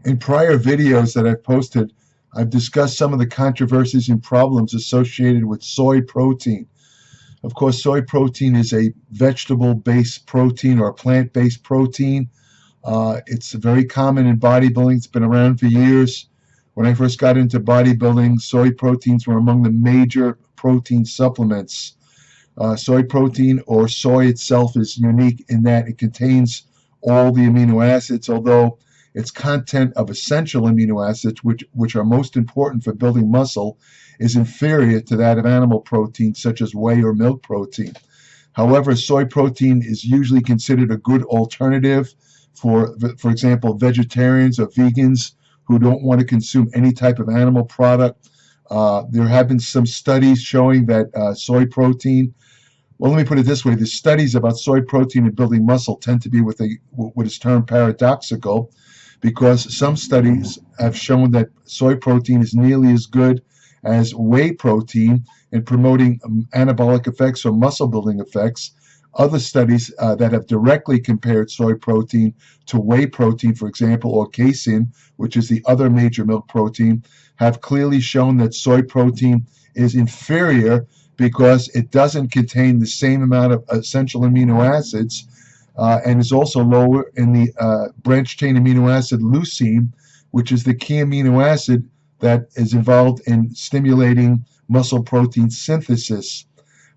In prior videos that I've posted, I've discussed some of the controversies and problems associated with soy protein. Of course, soy protein is a vegetable-based protein or a plant-based protein. It's very common in bodybuilding. It's been around for years. When I first got into bodybuilding, soy proteins were among the major protein supplements. Soy protein, or soy itself, is unique in that it contains all the amino acids, although its content of essential amino acids, which are most important for building muscle, is inferior to that of animal protein, such as whey or milk protein. However, soy protein is usually considered a good alternative for example, vegetarians or vegans who don't want to consume any type of animal product. There have been some studies showing that soy protein, well, let me put it this way, the studies about soy protein and building muscle tend to be what is termed paradoxical, because some studies have shown that soy protein is nearly as good as whey protein in promoting anabolic effects or muscle building effects. Other studies that have directly compared soy protein to whey protein, for example, or casein, which is the other major milk protein, have clearly shown that soy protein is inferior because it doesn't contain the same amount of essential amino acids and is also lower in the branched chain amino acid leucine, which is the key amino acid that is involved in stimulating muscle protein synthesis.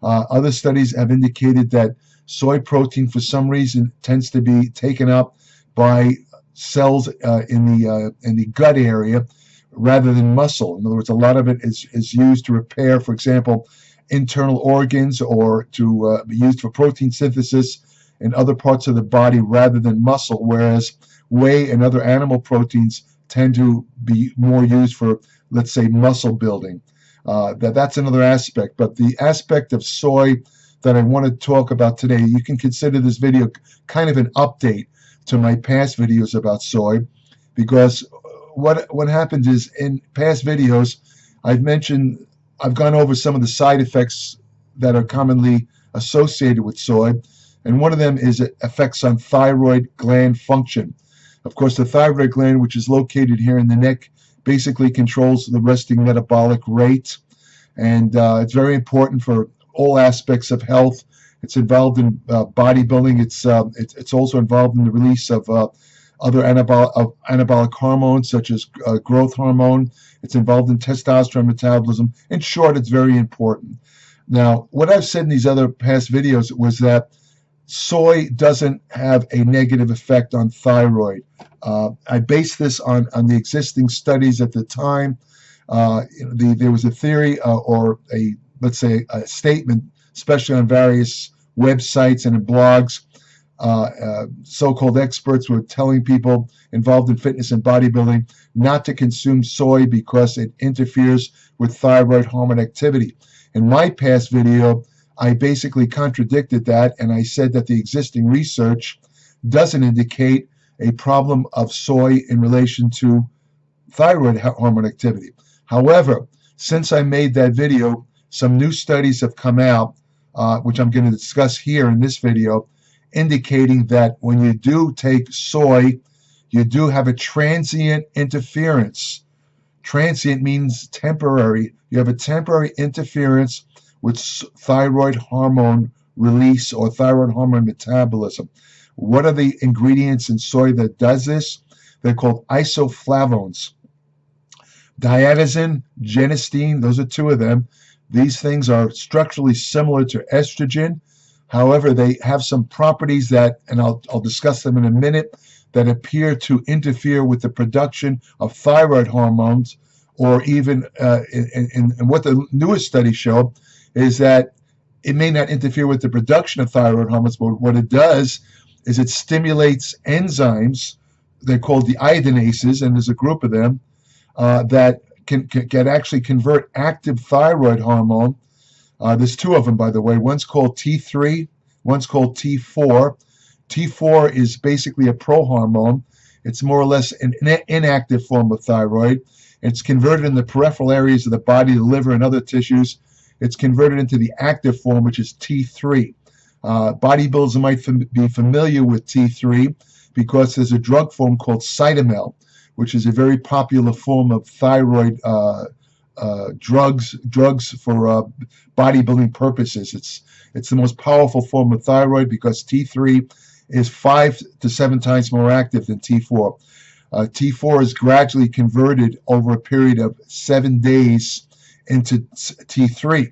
Other studies have indicated that soy protein, for some reason, tends to be taken up by cells in the gut area rather than muscle. In other words, a lot of it is used to repair, for example, internal organs, or to be used for protein synthesis in other parts of the body rather than muscle, whereas whey and other animal proteins tend to be more used for, let's say, muscle building. That's another aspect. But the aspect of soy that I want to talk about today, you can consider this video kind of an update to my past videos about soy, because what happens is, in past videos I've gone over some of the side effects that are commonly associated with soy, and one of them is effects on thyroid gland function. Of course, the thyroid gland, which is located here in the neck, basically controls the resting metabolic rate, and it's very important for all aspects of health. It's involved in bodybuilding. It's also involved in the release of other anabolic hormones, such as growth hormone. It's involved in testosterone metabolism. In short, it's very important. Now, what I've said in these other past videos was that soy doesn't have a negative effect on thyroid. I based this on the existing studies at the time. There was a theory or let's say a statement, especially on various websites and in blogs. So-called experts were telling people involved in fitness and bodybuilding not to consume soy because it interferes with thyroid hormone activity. In my past video, I basically contradicted that, and I said that the existing research doesn't indicate a problem of soy in relation to thyroid hormone activity. However, since I made that video, some new studies have come out, which I'm going to discuss here in this video, indicating that when you do take soy, you do have a transient interference. Transient means temporary. You have a temporary interference with thyroid hormone release or thyroid hormone metabolism. What are the ingredients in soy that does this? They're called isoflavones. Diadesin, genistein, those are two of them. These things are structurally similar to estrogen. However, they have some properties that, and I'll discuss them in a minute, that appear to interfere with the production of thyroid hormones, or even, and what the newest studies show is that it may not interfere with the production of thyroid hormones, but what it does is it stimulates enzymes. They're called the iodinases, and there's a group of them that can actually convert active thyroid hormone. There's two of them, by the way. One's called T3, one's called T4. T4 is basically a prohormone. It's more or less an inactive form of thyroid. It's converted in the peripheral areas of the body, the liver, and other tissues. It's converted into the active form, which is T3. Bodybuilders might be familiar with T3 because there's a drug form called Cytomel, which is a very popular form of thyroid drugs for bodybuilding purposes. It's the most powerful form of thyroid because T3 is 5 to 7 times more active than T4. T4 is gradually converted over a period of 7 days into T3.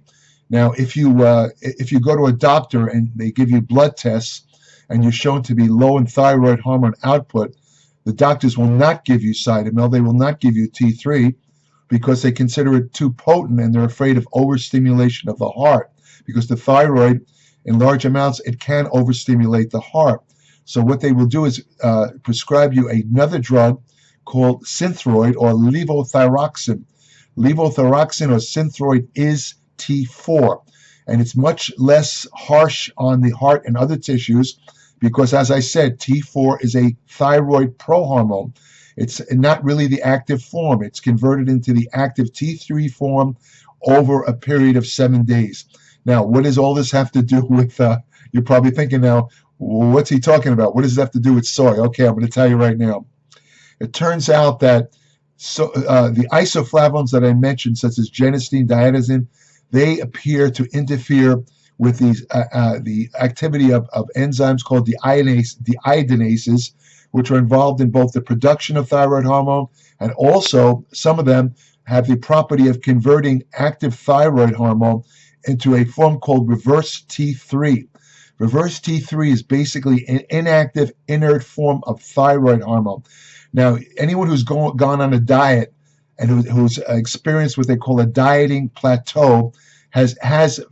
Now, if you go to a doctor and they give you blood tests and you're shown to be low in thyroid hormone output, the doctors will not give you Cytomel. They will not give you T3 because they consider it too potent and they're afraid of overstimulation of the heart, because the thyroid, in large amounts, it can overstimulate the heart. So what they will do is prescribe you another drug called Synthroid or levothyroxine. Levothyroxine or Synthroid is T4, and it's much less harsh on the heart and other tissues because, as I said, T4 is a thyroid prohormone. It's not really the active form. It's converted into the active T3 form over a period of 7 days. Now, what does all this have to do with, you're probably thinking now, what's he talking about? What does it have to do with soy? Okay, I'm going to tell you right now. It turns out that the isoflavones that I mentioned, such as genistein, diazine, they appear to interfere with the activity of enzymes called the iodinases, which are involved in both the production of thyroid hormone, and also some of them have the property of converting active thyroid hormone into a form called reverse T3. Reverse T3 is basically an inactive, inert form of thyroid hormone. Now, anyone who's gone on a diet and who's experienced what they call a dieting plateau has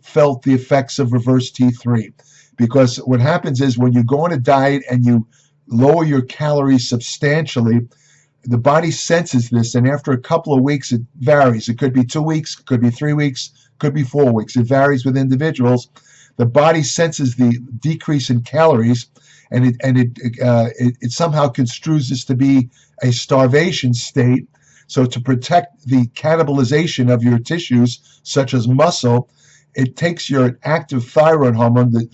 felt the effects of reverse T3. Because what happens is when you go on a diet and you lower your calories substantially, the body senses this, and after a couple of weeks, it varies. It could be 2 weeks, could be 3 weeks, could be 4 weeks. It varies with individuals. The body senses the decrease in calories, and it somehow construes this to be a starvation state. So to protect the cannibalization of your tissues, such as muscle, it takes your active thyroid hormone, the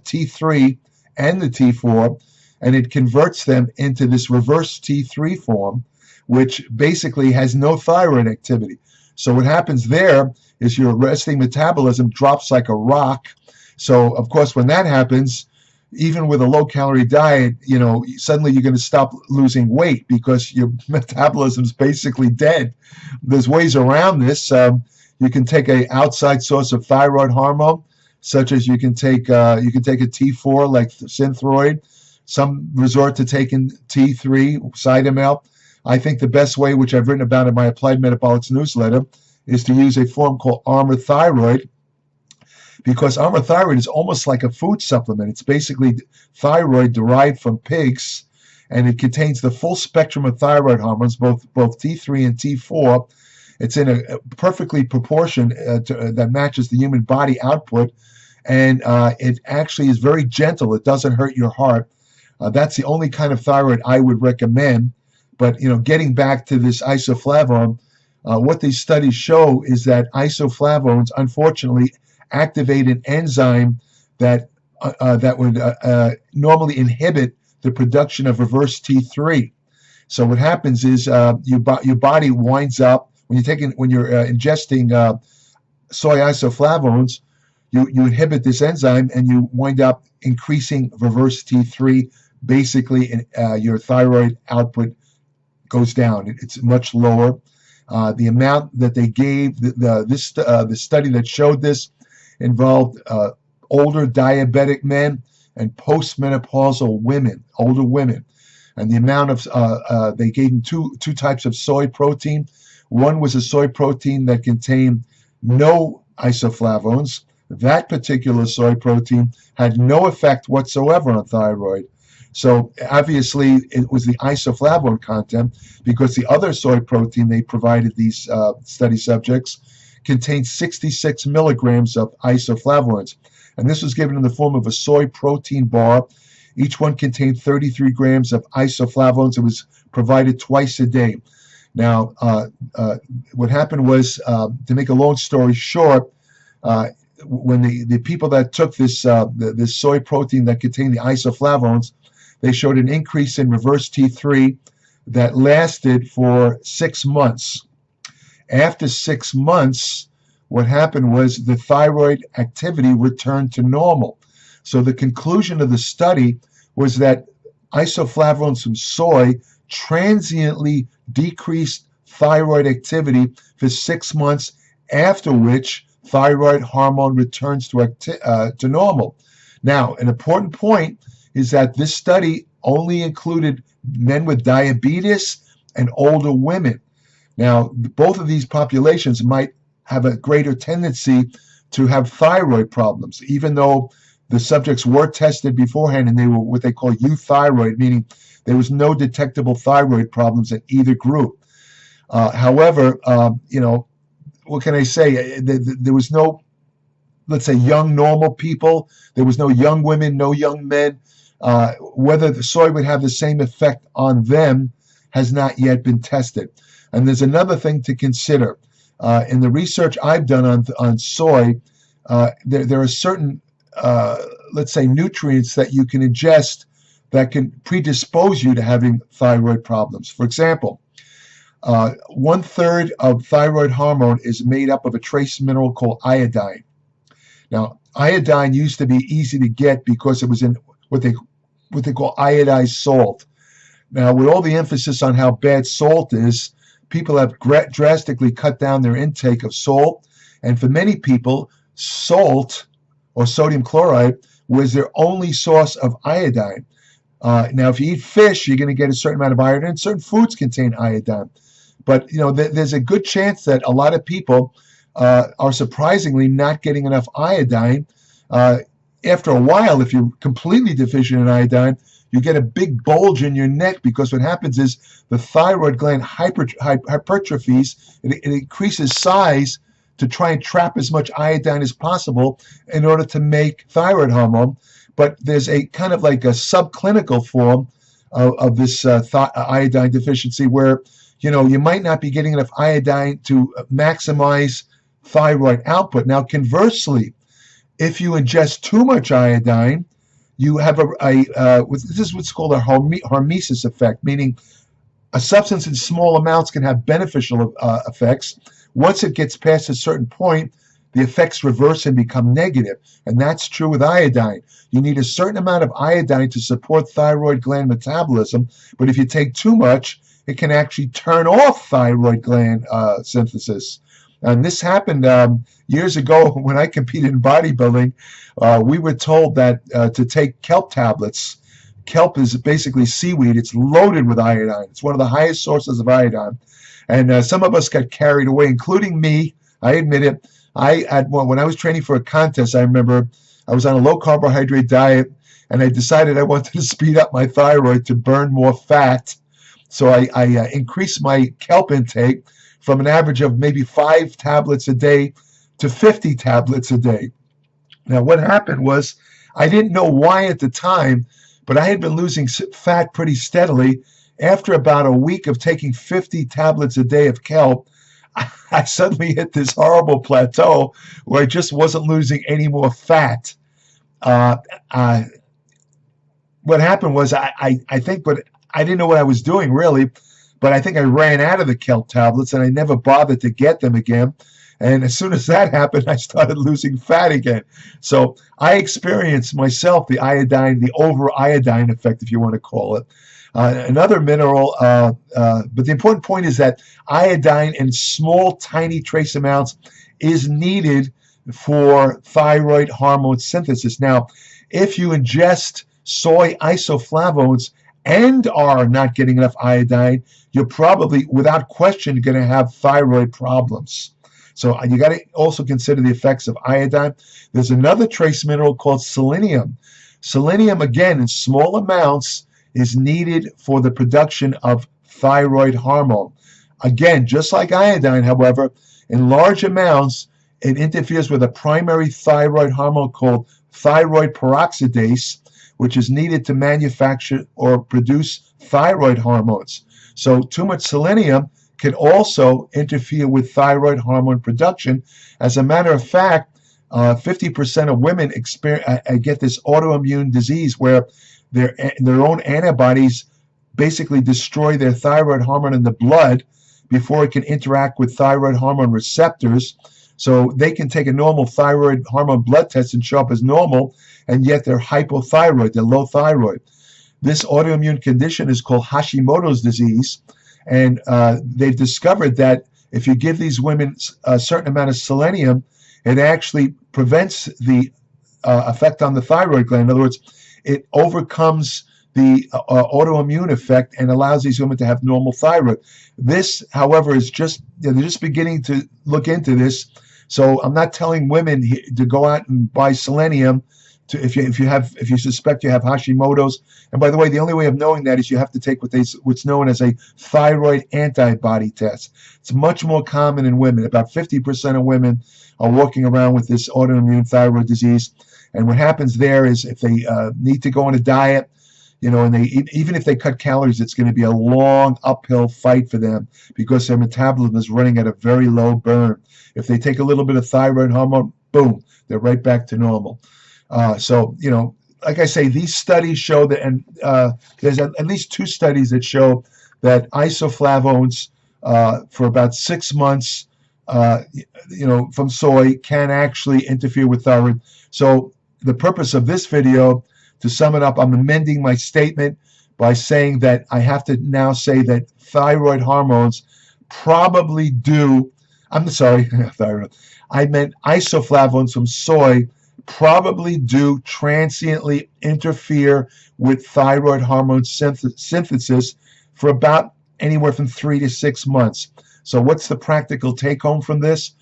T3 and the T4, and it converts them into this reverse T3 form, which basically has no thyroid activity. So what happens there is your resting metabolism drops like a rock. So, of course, when that happens, even with a low-calorie diet, suddenly you're going to stop losing weight because your metabolism's basically dead. There's ways around this. You can take an outside source of thyroid hormone, such as you can take a T4 like Synthroid. Some resort to taking T3, Cytomel. I think the best way, which I've written about in my Applied Metabolics newsletter, is to use a form called Armour Thyroid, because Armour Thyroid is almost like a food supplement. It's basically thyroid derived from pigs, and it contains the full spectrum of thyroid hormones, both T3 and T4. It's in a perfectly proportion that matches the human body output, and it actually is very gentle. It doesn't hurt your heart. That's the only kind of thyroid I would recommend. But getting back to this isoflavone, what these studies show is that isoflavones, unfortunately, activate an enzyme that would normally inhibit the production of reverse T3. So what happens is your body winds up when you're ingesting soy isoflavones, you inhibit this enzyme and you wind up increasing reverse T3. Basically, your thyroid output goes down. It's much lower. The amount that they gave, the study that showed this involved older diabetic men and postmenopausal women, older women. And the amount of, they gave them two types of soy protein. One was a soy protein that contained no isoflavones. That particular soy protein had no effect whatsoever on thyroid. So obviously it was the isoflavone content, because the other soy protein they provided these study subjects contained 66 milligrams of isoflavones. And this was given in the form of a soy protein bar. Each one contained 33 grams of isoflavones. It was provided twice a day. Now, what happened was, to make a long story short, when the people that took this soy protein that contained the isoflavones, they showed an increase in reverse T3. that lasted for 6 months. After 6 months, what happened was the thyroid activity returned to normal. So the conclusion of the study was that isoflavones from soy transiently decreased thyroid activity for 6 months, after which thyroid hormone returns to normal. Now, an important point is that this study only included men with diabetes and older women. Now, both of these populations might have a greater tendency to have thyroid problems, even though the subjects were tested beforehand and they were what they call euthyroid, meaning there was no detectable thyroid problems in either group. However, what can I say? There was no, let's say, young normal people. There was no young women, no young men. Whether the soy would have the same effect on them has not yet been tested. And there's another thing to consider. In the research I've done on soy, there are certain, let's say, nutrients that you can ingest that can predispose you to having thyroid problems. For example, 1/3 of thyroid hormone is made up of a trace mineral called iodine. Now, iodine used to be easy to get because it was in what they call iodized salt. Now, with all the emphasis on how bad salt is, people have drastically cut down their intake of salt, and for many people, salt or sodium chloride was their only source of iodine. Now, if you eat fish, you're going to get a certain amount of iodine. Certain foods contain iodine, but there's a good chance that a lot of people are surprisingly not getting enough iodine. After a while, if you're completely deficient in iodine, you get a big bulge in your neck, because what happens is the thyroid gland hypertrophies. It increases size to try and trap as much iodine as possible in order to make thyroid hormone. But there's a kind of like a subclinical form of this iodine deficiency where you might not be getting enough iodine to maximize thyroid output. Now, conversely, if you ingest too much iodine, you have this is what's called a hormesis effect, meaning a substance in small amounts can have beneficial effects. Once it gets past a certain point, the effects reverse and become negative. And that's true with iodine. You need a certain amount of iodine to support thyroid gland metabolism, but if you take too much, it can actually turn off thyroid gland synthesis. And this happened years ago when I competed in bodybuilding. We were told that to take kelp tablets. Kelp is basically seaweed. It's loaded with iodine. It's one of the highest sources of iodine. And some of us got carried away, including me. I admit it. When I was training for a contest, I remember I was on a low carbohydrate diet, and I decided I wanted to speed up my thyroid to burn more fat. So I increased my kelp intake from an average of maybe 5 tablets a day to 50 tablets a day. Now, what happened was, I didn't know why at the time, but I had been losing fat pretty steadily. After about a week of taking 50 tablets a day of kelp, I suddenly hit this horrible plateau where I just wasn't losing any more fat. What happened was, I think, but I didn't know what I was doing really, but I think I ran out of the kelp tablets and I never bothered to get them again. And as soon as that happened, I started losing fat again. So I experienced myself the over-iodine effect, if you want to call it. Another mineral, but the important point is that iodine in small, tiny trace amounts is needed for thyroid hormone synthesis. Now, if you ingest soy isoflavones and are not getting enough iodine, you're probably, without question, going to have thyroid problems. So you got to also consider the effects of iodine. There's another trace mineral called selenium. Selenium, again, in small amounts, is needed for the production of thyroid hormone. Again, just like iodine, however, in large amounts, it interferes with a primary thyroid hormone called thyroid peroxidase, which is needed to manufacture or produce thyroid hormones. So too much selenium can also interfere with thyroid hormone production. As a matter of fact, 50% of women get this autoimmune disease where their own antibodies basically destroy their thyroid hormone in the blood before it can interact with thyroid hormone receptors. So they can take a normal thyroid hormone blood test and show up as normal, and yet they're hypothyroid, they're low thyroid. This autoimmune condition is called Hashimoto's disease, and they've discovered that if you give these women a certain amount of selenium, it actually prevents the effect on the thyroid gland. In other words, it overcomes the autoimmune effect and allows these women to have normal thyroid. This, however, is just, they're just beginning to look into this. So I'm not telling women to go out and buy selenium if you suspect you have Hashimoto's. And by the way, the only way of knowing that is you have to take what's known as a thyroid antibody test. It's much more common in women. About 50% of women are walking around with this autoimmune thyroid disease. And what happens there is if they need to go on a diet, and even if they cut calories, it's going to be a long uphill fight for them because their metabolism is running at a very low burn. If they take a little bit of thyroid hormone, boom, they're right back to normal. So, like I say, these studies show that, and there's at least 2 studies that show that isoflavones for about 6 months, from soy can actually interfere with thyroid. So the purpose of this video, to sum it up, I'm amending my statement by saying that I have to now say that thyroid hormones probably do, I'm sorry, thyroid, I meant isoflavones from soy probably do transiently interfere with thyroid hormone synthesis for about anywhere from 3 to 6 months. So what's the practical take home from this?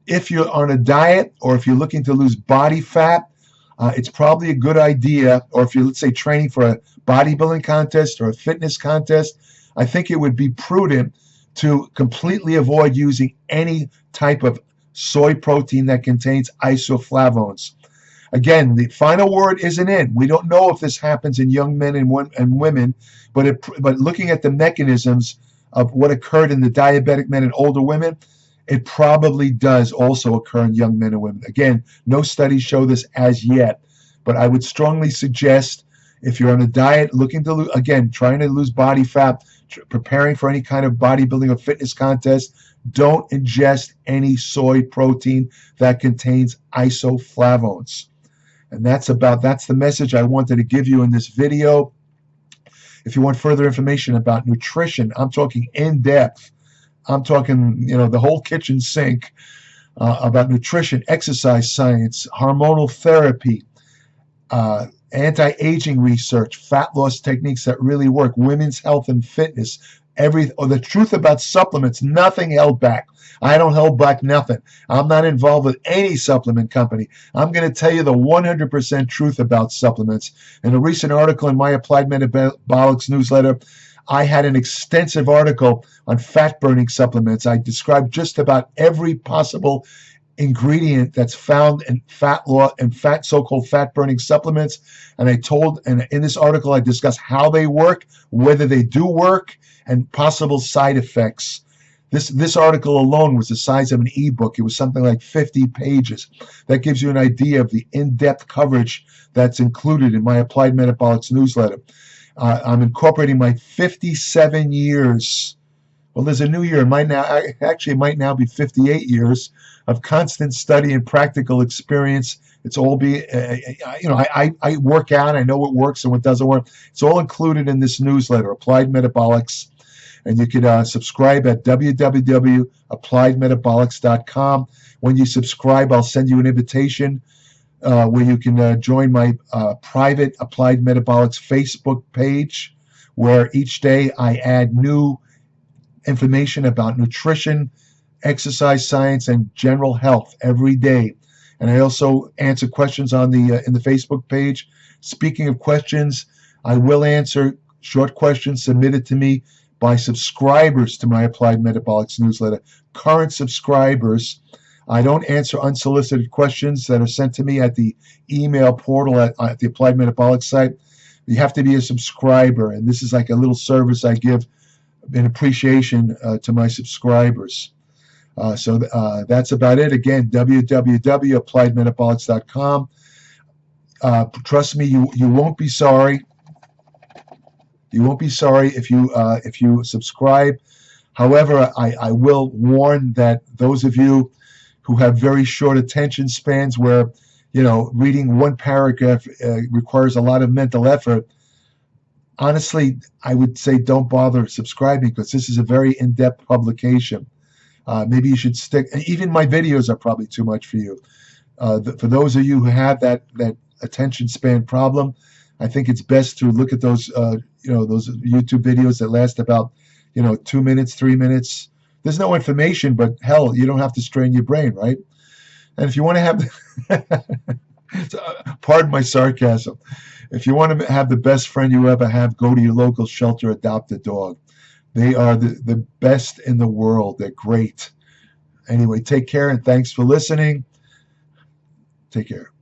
If you're on a diet or if you're looking to lose body fat, it's probably a good idea, or if you're, let's say, training for a bodybuilding contest or a fitness contest, I think it would be prudent to completely avoid using any type of soy protein that contains isoflavones. Again, the final word isn't in. We don't know if this happens in young men and women, but looking at the mechanisms of what occurred in the diabetic men and older women, it probably does also occur in young men and women. Again, no studies show this as yet, but I would strongly suggest if you're on a diet looking to lose, again, trying to lose body fat, preparing for any kind of bodybuilding or fitness contest, don't ingest any soy protein that contains isoflavones. And that's the message I wanted to give you in this video. If you want further information about nutrition, I'm talking in depth. I'm talking, the whole kitchen sink about nutrition, exercise science, hormonal therapy, anti-aging research, fat loss techniques that really work, women's health and fitness, the truth about supplements, nothing held back. I don't hold back nothing. I'm not involved with any supplement company. I'm going to tell you the 100% truth about supplements. In a recent article in my Applied Metabolics newsletter, I had an extensive article on fat-burning supplements. I described just about every possible ingredient that's found in so-called fat-burning supplements. And in this article, I discussed how they work, whether they do work, and possible side effects. This article alone was the size of an ebook. It was something like 50 pages. That gives you an idea of the in-depth coverage that's included in my Applied Metabolics newsletter. I'm incorporating my 57 years. Well, there's a new year. It might now be 58 years of constant study and practical experience. It's all I work out. I know what works and what doesn't work. It's all included in this newsletter, Applied Metabolics. And you can subscribe at www.appliedmetabolics.com. When you subscribe, I'll send you an invitation where you can join my private Applied Metabolics Facebook page, where each day I add new information about nutrition, exercise science, and general health every day. And I also answer questions on in the Facebook page. Speaking of questions, I will answer short questions submitted to me by subscribers to my Applied Metabolics newsletter. Current subscribers. I don't answer unsolicited questions that are sent to me at the email portal at the Applied Metabolics site. You have to be a subscriber, and this is like a little service I give in appreciation to my subscribers. So that's about it. Again, www.appliedmetabolics.com. Trust me, you won't be sorry. You won't be sorry if you subscribe. However, I will warn that those of you who have very short attention spans, where reading one paragraph requires a lot of mental effort, honestly, I would say don't bother subscribing, because this is a very in-depth publication. Maybe you should stick. Even my videos are probably too much for you. For those of you who have that attention span problem, I think it's best to look at those those YouTube videos that last about 2 minutes, 3 minutes. There's no information, but hell, you don't have to strain your brain, right? And if you want to have, pardon my sarcasm, if you want to have the best friend you ever have, go to your local shelter, adopt a dog. They are the best in the world. They're great. Anyway, take care, and thanks for listening. Take care.